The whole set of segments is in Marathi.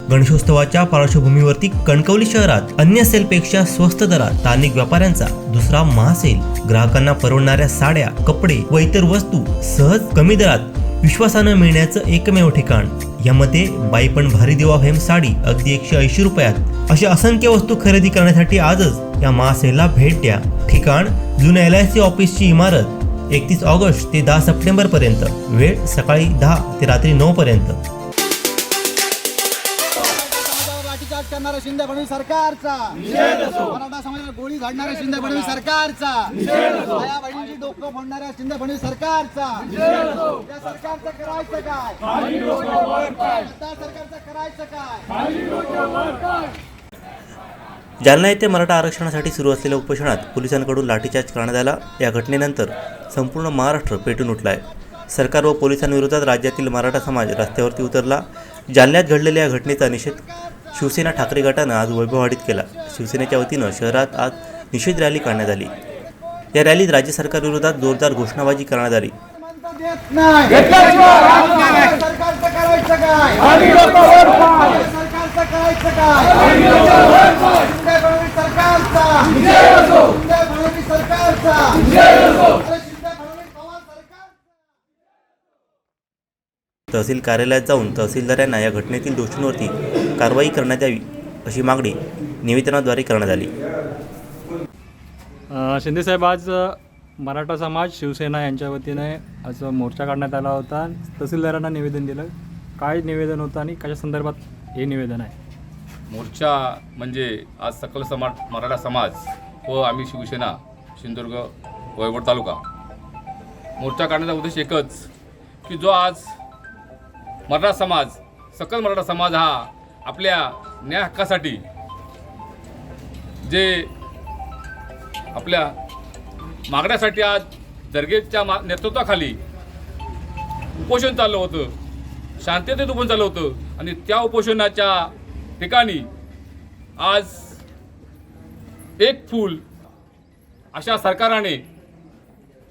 गणेशोत्सवाच्या पार्श्वभूमीवरती कणकवली शहरात अन्य सेलपेक्षा स्वस्त दरात स्थानिक व्यापाऱ्यांचा दुसरा महासेल, ग्राहकांना परवडणाऱ्या साड्या, कपडे व इतर वस्तू सहज कमी दरात विश्वासानं मिळण्याचं एकमेव ठिकाण. यामध्ये बाई पण भारी देवा फेम साडी अगदी 180 रुपयात. अशा असंख्य वस्तू खरेदी करण्यासाठी आजच या महासेलला भेट द्या. ठिकाण जुन्या LIC ऑफिसची इमारत, 31 ऑगस्ट ते 10 सप्टेंबर पर्यंत. वेळ सकाळी 10 ते रात्री 9 पर्यंत. लाठीचार्ज करणाऱ्या शिंदे फडणवीस सरकारचा निषेध असो. मराठा समाजाला गोळी झाडणाऱ्या शिंदे फडणवीस सरकारचा निषेध असो. आया बहिणीची डोकं फोडणाऱ्या शिंदे फडणवीस सरकारचा निषेध असो. त्या सरकारचं करायचं काय? खाली डोकं वर पाय. त्या सरकारचं करायचं काय? खाली डोकं वर पाय. जालना येथे मराठा आरक्षणासाठी सुरू असलेल्या उपोषणात पोलिसांकडून लाठीचार्ज करण्यात आला. या घटनेनंतर संपूर्ण महाराष्ट्र पेटून उठला आहे. सरकार व पोलिसांविरोधात राज्यातील मराठा समाज रस्त्यावरती उतरला. जालन्यात घडलेल्या या घटनेचा निषेध शिवसेना ठाकरे गटानं आज वैभववाडीत केला. शिवसेनेच्या वतीनं शहरात आज निषेध रॅली काढण्यात आली. या रॅलीत राज्य सरकारविरोधात जोरदार घोषणाबाजी करण्यात आली. तहसील कार्यालयात जाऊन तहसीलदारांना या घटनेतील दोषींवरती कारवाई करण्यात यावी अशी मागणी निवेदनाद्वारे करण्यात आली. शिंदेसाहेब, आज मराठा समाज शिवसेना यांच्या वतीने आज मोर्चा काढण्यात आला होता. तहसीलदारांना निवेदन दिलं. काय निवेदन होतं आणि कशा संदर्भात हे निवेदन आहे? मोर्चा म्हणजे आज सकल मराठा समाज व आम्ही शिवसेना सिंधुदुर्ग वैभव तालुका मोर्चा काढण्याचा उद्देश एकच की जो आज मराठा समाज, सकल मराठा समाज हा आपल्या न्याय हक्कासाठी जे आपल्या मागण्यासाठी आज दर्गेच्या नेतृत्वाखाली उपोषण चाललं होतं, शांततेत उपोषण चाललं होतं आणि त्या उपोषणाच्या ठिकाणी आज एक फूल अशा सरकाराने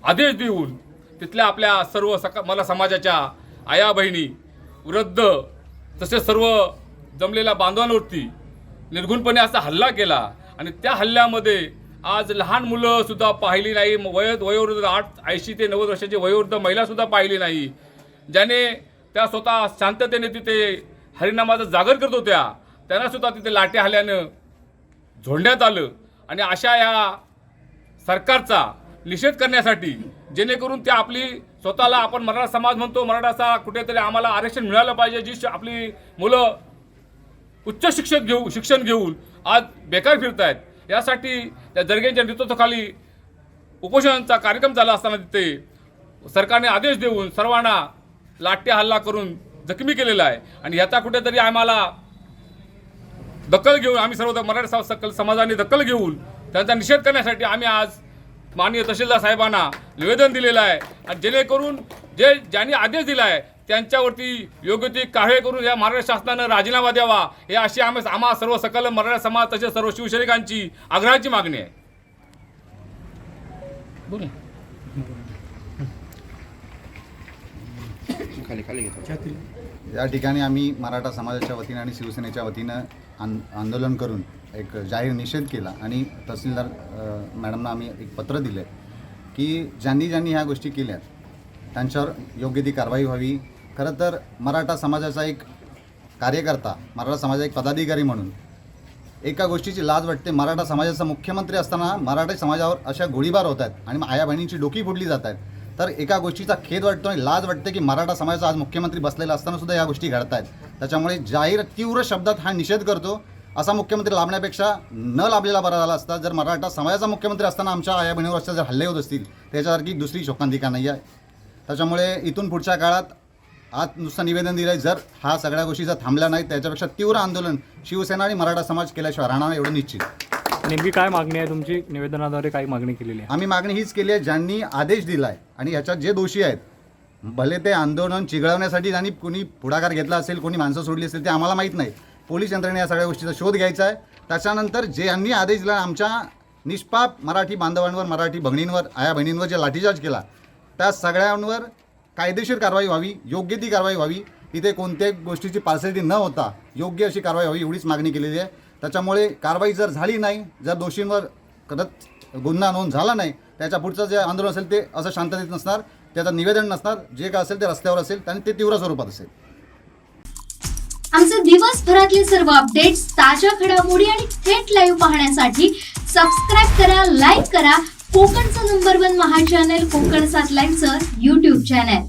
आदेश देऊन तिथल्या आपल्या सर्व मला समाजाच्या आया बहिणी, वृद्ध तसेच सर्व जमलेल्या बांधवांवरती निर्घुणपणे असा हल्ला केला आणि त्या हल्ल्यामध्ये आज लहान मुलं सुद्धा पाहिली नाही. वयोवृद्ध 80 ते 90 वर्षाची वयोवृद्ध महिलासुद्धा पाहिली नाही. ज्याने त्या स्वतः शांततेने तिथे हरिनामाचा जागर करत होत्या त्यांनासुद्धा तिथे लाट्या हल्ल्यानं झोडण्यात आलं. आणि अशा या सरकारचा निषेध करण्यासाठी जेणेकरून त्या आपली स्वतःला आपण मराठा समाज म्हणतो, मराठाचा कुठेतरी आम्हाला आरक्षण मिळालं पाहिजे, जी आपली मुलं उच्च शिक्षण घेऊन आज बेकार फिरत आहेत, यासाठी त्या जरगेंच्या नेतृत्वाखाली उपोषणाचा कार्यक्रम झाला असताना तिथे सरकारने आदेश देऊन सर्वांना लाट्या हल्ला करून जखमी केलेला आहे. आणि ह्याचा कुठेतरी आम्हाला दखल घेऊन आम्ही सर्व मराठा सकल समाजाने दखल घेऊन त्यांचा निषेध करण्यासाठी आम्ही आज माननीय तहसीलदार साहेबांना निवेदन दिलेलं आहे. आणि जेणेकरून ज्यांनी आदेश दिला आहे त्यांच्यावरती योग्य ती कारवाई करून या महाराष्ट्र शासनानं राजीनामा द्यावा, हे अशी आम्हा सर्व सकल मराठा समाज तसेच सर्व शिवसैनिकांची आग्रहाची मागणी आहे. या ठिकाणी आम्ही मराठा समाजाच्या वतीनं आणि शिवसेनेच्या वतीनं आंदोलन करून एक जाहीर निषेध केला आणि तहसीलदार मॅडमना आम्ही एक पत्र दिलं की ज्यांनी ह्या गोष्टी केल्यात त्यांच्यावर योग्य ती कारवाई व्हावी. खरं तर मराठा समाजाचा एक कार्यकर्ता, मराठा समाजाचा एक पदाधिकारी म्हणून एका गोष्टीची लाज वाटते. मराठा समाजाचा मुख्यमंत्री असताना मराठा समाजावर अशा गोळीबार होत आहेत आणि आया बहिणींची डोकी फोडली जात आहेत. तर एका गोष्टीचा खेद वाटतो आणि लाज वाटते की मराठा समाजाचा आज मुख्यमंत्री बसलेला असताना सुद्धा या गोष्टी घडत आहेत. त्याच्यामुळे जाहीर तीव्र शब्दात हा निषेध करतो. असा मुख्यमंत्री लाभण्यापेक्षा न लाभलेला बरा झाला असता. जर मराठा समाजाचा मुख्यमंत्री असताना आमच्या आया बहिणीवर जर हल्ले होत असतील त्याच्यासारखी दुसरी शोकांतिका नाही आहे. त्याच्यामुळे इथून पुढच्या काळात आज नुसतं निवेदन दिलं आहे, जर हा सगळ्या गोष्टी जर थांबल्या नाहीत त्याच्यापेक्षा तीव्र आंदोलन शिवसेना आणि मराठा समाज केल्याशिवाय राहणार एवढं निश्चित. नेमकी काय मागणी आहे तुमची? निवेदनाद्वारे काय मागणी केलेली आहे? आम्ही मागणी हीच केली आहे, ज्यांनी आदेश दिला आहे आणि याच्यात जे दोषी आहेत, भले ते आंदोलन चिघळवण्यासाठी ज्यांनी कोणी पुढाकार घेतला असेल, कोणी माणसं सोडली असेल, ते आम्हाला माहीत नाही. पोलीस यंत्रणेने या सगळ्या गोष्टीचा शोध घ्यायचा आहे. त्याच्यानंतर जे यांनी आदेश दिला आमच्या निष्पाप मराठी बांधवांवर, मराठी भगिनींवर, आया बहिणींवर जे लाठीचार्ज केला त्या सगळ्यांवर कायदेशीर कारवाई व्हावी, योग्य ती कारवाई व्हावी. इथे कोणत्याही गोष्टीची पार्सलिटी न होता योग्य अशी कारवाई व्हावी एवढीच मागणी केलेली आहे. त्याच्यामुळे कारवाई जर झाली नाही, जर दोषींवर परत गुन्हा नोंद झाला नाही, त्याच्या पुढचं जे आंदोलन असेल ते असं शांततेत नसणार, त्याचं निवेदन नसणार, जे काय असेल ते रस्त्यावर असेल आणि ते तीव्र स्वरूपात असेल. आमचे दिवसभरातले सर्व अपडेट्स, ताज्या घडामोडी आणि थेट लाईव्ह पाहण्यासाठी सबस्क्राईब करा, लाईक करा कोकणचं नंबर 1 महा चॅनल कोकण 7 लाईव्हचं YouTube चॅनल.